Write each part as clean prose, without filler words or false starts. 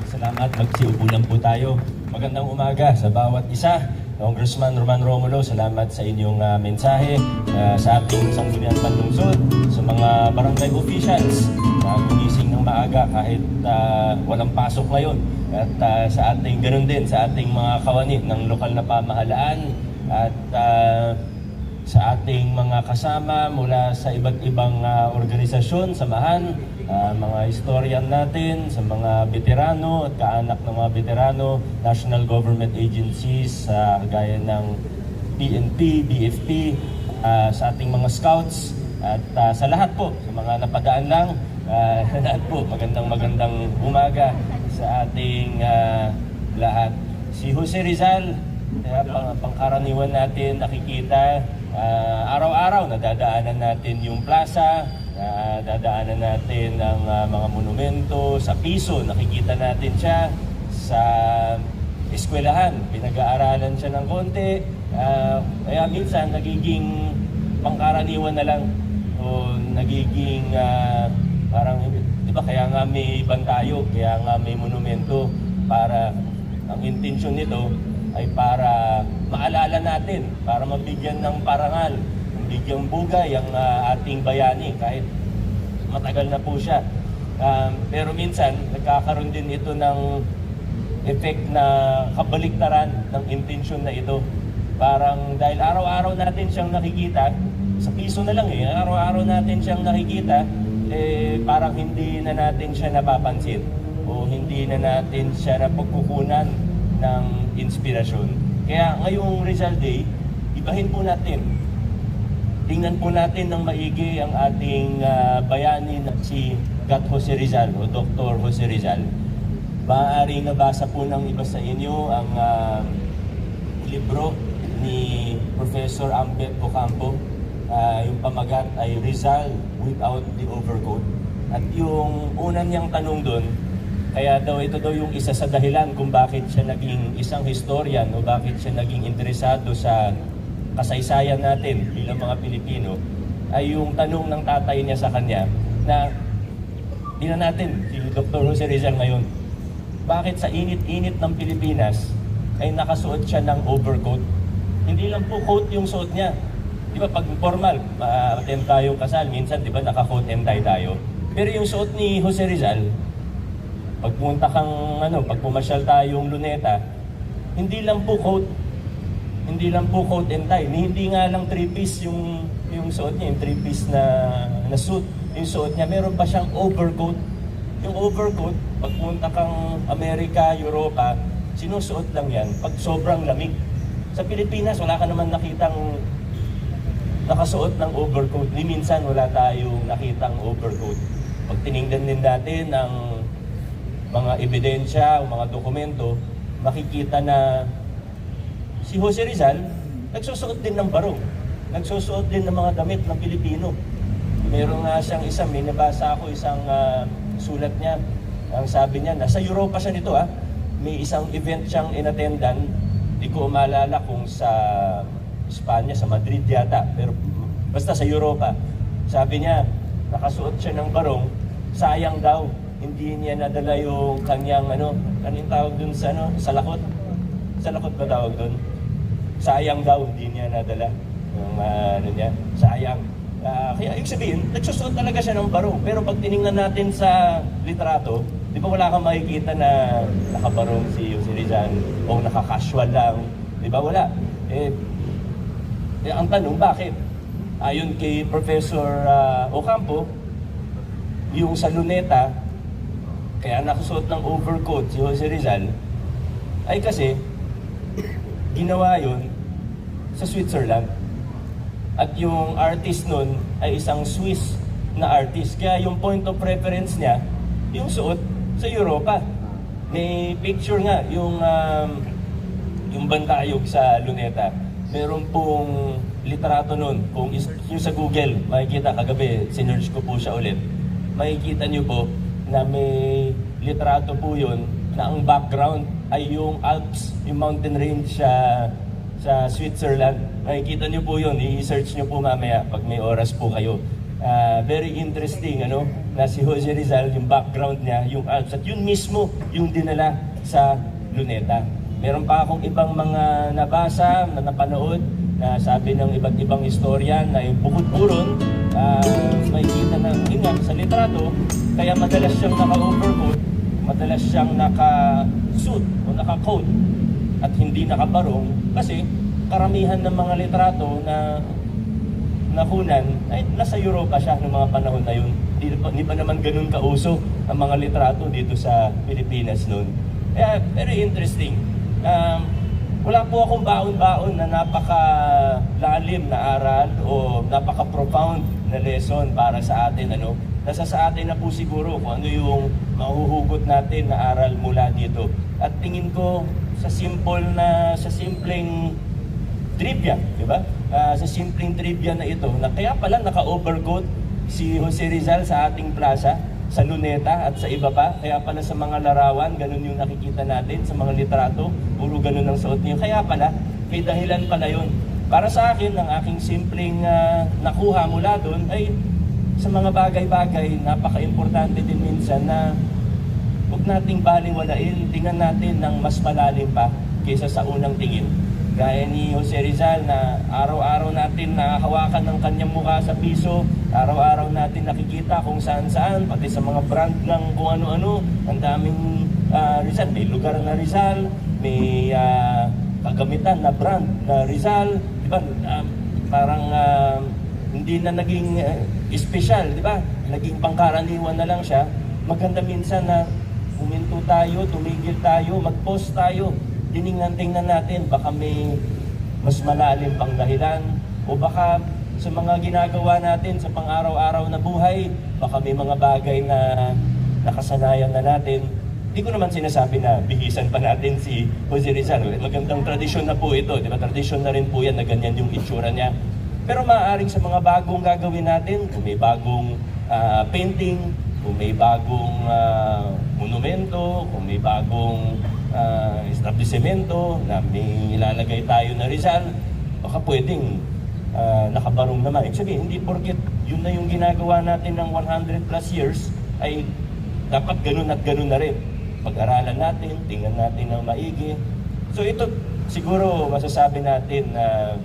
Salamat, magsiupo lang po tayo. Magandang umaga sa bawat isa. Congressman Roman Romulo, salamat sa inyong mensahe sa ating sangguniang panlungsod, sa mga barangay officials na gumising ng maaga kahit walang pasok ngayon. At sa ating ganoon din, sa ating mga kawani ng lokal na pamahalaan at sa ating mga kasama mula sa iba't ibang organisasyon, samahan, mga historian natin, sa mga veterano at kaanak ng mga veterano, national government agencies, gaya ng PNP, BFP, sa ating mga scouts, at sa lahat po, sa mga napadaan lang, lahat po, magandang umaga sa ating lahat. Si Jose Rizal, pangkaraniwan natin nakikita, araw-araw nadadaanan natin yung plaza, dadaanan natin ang mga monumento, sa piso nakikita natin siya, sa eskwelahan pinag-aaralan siya ng konti, kaya minsan nagiging pangkaraniwan na lang o nagiging parang, di ba, kaya nga may bantayo, kaya nga may monumento, para ang intensyon nito ay para maalala natin, para mabigyan ng parangal, bigyang bugay ang ating bayani kahit matagal na po siya. Pero minsan nagkakaroon din ito ng effect na kabaliktaran ng intensyon na ito. Parang dahil araw-araw natin siyang nakikita, sa piso na lang araw-araw natin siyang nakikita, parang hindi na natin siya napapansin o hindi na natin siya napagkukunan ng inspirasyon. Kaya ngayong Rizal Day, ibahin po natin. Tingnan po natin ng maigi ang ating bayani na si Gat Jose Rizal o Dr. Jose Rizal. Maaaring nabasa po ng iba sa inyo ang libro ni Professor Ambet Ocampo. Yung pamagat ay Rizal Without the Overcoat. At yung unang niyang tanong doon, kaya ito daw yung isa sa dahilan kung bakit siya naging isang historian o bakit siya naging interesado sa kasaysayan natin bilang mga Pilipino, ay yung tanong ng tatay niya sa kanya na tingnan natin si Dr. Jose Rizal ngayon. Bakit sa init-init ng Pilipinas ay nakasuot siya ng overcoat? Hindi lang po coat yung suot niya. Di ba pag formal, attend tayong kasal, minsan di ba naka-coat and tie tayo. Pero yung suot ni Jose Rizal, pag pumasyal tayong Luneta, hindi lang po coat and tie. Hindi nga lang three-piece yung suot niya, yung three-piece na suit. Yung suot niya, meron pa siyang overcoat. Yung overcoat, pag punta kang Amerika, Europa, sinusuot lang yan pag sobrang lamig. Sa Pilipinas, wala ka naman nakitang nakasuot ng overcoat. Ni minsan wala tayong nakitang overcoat. Pag tiningnan din natin ang mga ebidensya o mga dokumento, makikita na si Jose Rizal nagsusuot din ng barong. Nagsusuot din ng mga damit ng Pilipino. Meron nga siyang may nabasa ako isang sulat niya. Ang sabi niya, nasa Europa siya nito may isang event siyang inattendan. Di ko maalala kung sa Espanya, sa Madrid yata, pero basta sa Europa. Sabi niya, nakasuot siya ng barong, sayang daw, hindi niya nadala yung kanyang anong tawag dun sa salakot? Salakot ba tawag dun? Sayang daw, hindi niya nadala yung niya, sayang. Kaya ibig sabihin, nagsusuot talaga siya ng barong. Pero pag tiningnan natin sa litrato, di ba wala kang makikita na nakabarong si Jose Rizal o nakakasual lang? Di ba wala? Ang tanong, bakit? Ayon kay Professor Ocampo, yung sa luneta, kaya nakasuot ng overcoat si Jose Rizal, ay kasi ginawa yun sa Switzerland. At yung artist nun ay isang Swiss na artist. Kaya yung point of reference niya, yung suot sa Europa. May picture nga, yung bantayog sa luneta. Meron pong litrato nun. Kung yung sa Google, makikita kagabi, sinerge ko po siya ulit. Makikita nyo po na may litrato po yun na ang background ay yung Alps, yung mountain range sa Switzerland. Makikita nyo po yun, i-search nyo po mamaya pag may oras po kayo. Very interesting, na si Jose Rizal, yung background niya, yung Alps, at yun mismo yung dinala sa luneta. Meron pa akong ibang mga nabasa, na napanood, na sabi ng iba't ibang istorya na yung bukod po ron, makikita na, yun nga, sa litrato, kaya madalas siyang naka-overcoat, madalas siyang naka-suit o naka-coat, at hindi nakabarong, kasi karamihan ng mga litrato na nakunan ay nasa Europa siya noong mga panahon na yun. Hindi pa naman ganun kauso ang mga litrato dito sa Pilipinas noon. Kaya very interesting. Wala po akong baon-baon na napaka-lalim na aral o napaka-profound na lesson para sa atin. Nasa sa atin na po siguro kung ano yung mahuhugot natin na aral mula dito. At tingin ko sa simpleng trivia, di ba? Sa simpleng trivia na ito, na kaya pala naka-overcoat si Jose Rizal sa ating plaza, sa luneta at sa iba pa. Kaya pala sa mga larawan, ganun yung nakikita natin, sa mga litrato, puro ganun ang suot niya. Kaya pala, may dahilan pala yun. Para sa akin, ang aking simpleng nakuha mula doon ay sa mga bagay-bagay, napaka-importante din minsan na huwag nating baliwalain, tingnan natin ng mas malalim pa kaysa sa unang tingin. Gaya ni Jose Rizal na araw-araw natin nakahawakan ng kanyang mukha sa piso, araw-araw natin nakikita kung saan-saan, pati sa mga brand ng kung ano-ano, ang daming Rizal. May lugar na Rizal, may kagamitan na brand na Rizal, di ba? Parang hindi na naging espesyal, di ba? Naging pangkaraniwan na lang siya. Maganda minsan na huminto tayo, tumigil tayo, mag-pause tayo. Tingnan natin, baka may mas malalim pang dahilan o baka sa mga ginagawa natin sa pang-araw-araw na buhay, baka may mga bagay na nakasanayan na natin. Hindi ko naman sinasabi na bihisan pa natin si Jose Rizal. Magandang tradisyon na po ito, di ba? Tradisyon na rin po yan na ganyan yung itsura niya. Pero maaaring sa mga bagong gagawin natin, kung may bagong painting, kung may bagong monumento, kung may bagong establishmento na may ilalagay tayo na Rizal, baka pwedeng nakabarong naman. Ibig sabihin, hindi porket yun na yung ginagawa natin ng 100 plus years, ay dapat ganun at ganun na rin. Pag-aralan natin, tingnan natin ng maigi. So ito, siguro masasabi natin na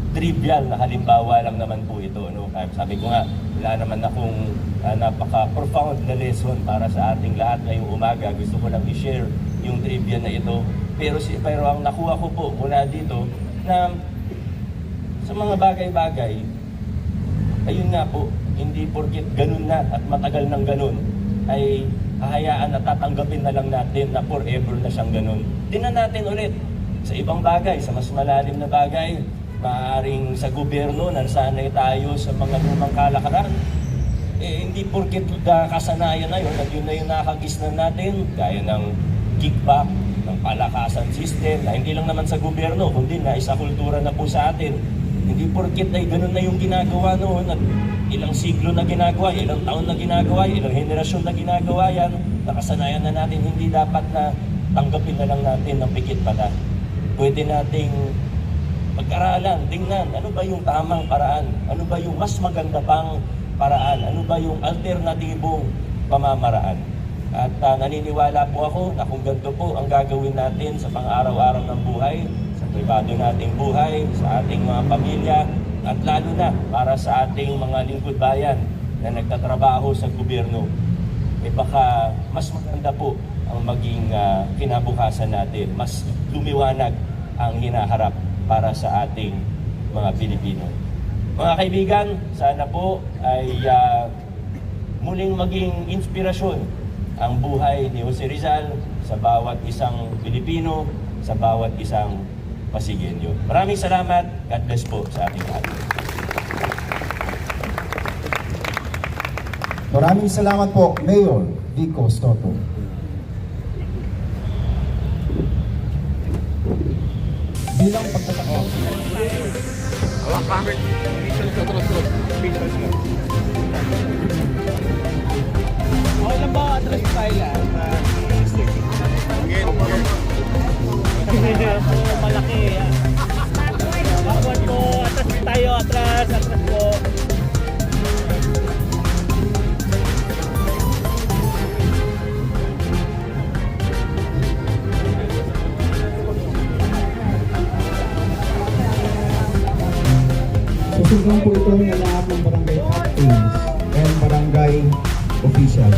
trivial na halimbawa lang naman po ito. Sabi ko nga, wala naman akong napaka-profound na lesson para sa ating lahat ngayong umaga. Gusto ko lang i-share yung trivia na ito. Pero ang nakuha ko po mula dito na sa mga bagay-bagay, ayun nga po, hindi porket ganun na at matagal ng ganun, ay hahayaan at tatanggapin na lang natin na forever na siyang ganun. Tingnan natin ulit sa ibang bagay, sa mas malalim na bagay. Maaaring sa gobyerno, nasanay tayo sa mga lumang kalakaran. Hindi porket kasanayan na yun at yun na yung nakagisnan natin, gaya ng kickback, ng palakasan system na hindi lang naman sa gobyerno, kundi na isa kultura na po sa atin. Hindi porket ay ganun na yung ginagawa noon at ilang siglo na ginagawa, ilang taon na ginagawa, ilang henerasyon na ginagawa yan, nakasanayan na natin, hindi dapat na tanggapin na lang natin ng pikit mata. Pwede nating pag-aralan, tingnan, ano ba yung tamang paraan? Ano ba yung mas maganda pang paraan? Ano ba yung alternatibong pamamaraan? At naniniwala po ako na kung ganito po ang gagawin natin sa pang-araw-araw ng buhay, sa pribado nating buhay, sa ating mga pamilya, at lalo na para sa ating mga lingkod bayan na nagtatrabaho sa gobyerno, baka mas maganda po ang maging kinabukasan natin. Mas lumiwanag ang hinaharap para sa ating mga Pilipino. Mga kaibigan, sana po ay muling maging inspirasyon ang buhay ni Jose Rizal sa bawat isang Pilipino, sa bawat isang Pasigueño. Maraming salamat. God bless po sa ating lahat. Maraming salamat po, Mayor Vico Stoto. Bilang pagtatakbo. Okay lang ba atras tayo lang? So, malaki. Backward po, atras tayo, atras po. Susundan po ito ng lahat ng barangay captains and barangay officials.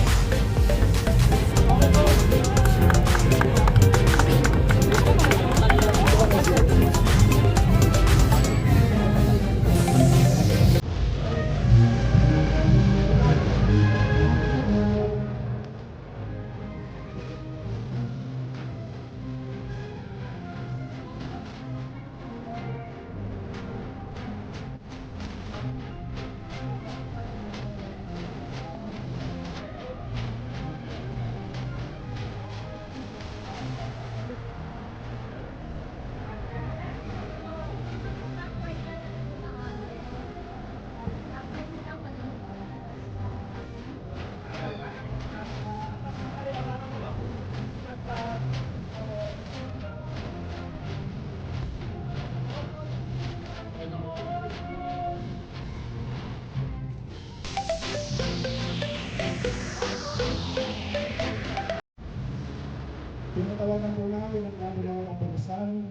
Tinatawagan po namin ang namin ng kapulisan,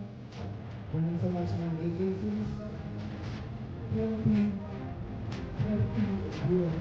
kung sa national agencies, helping your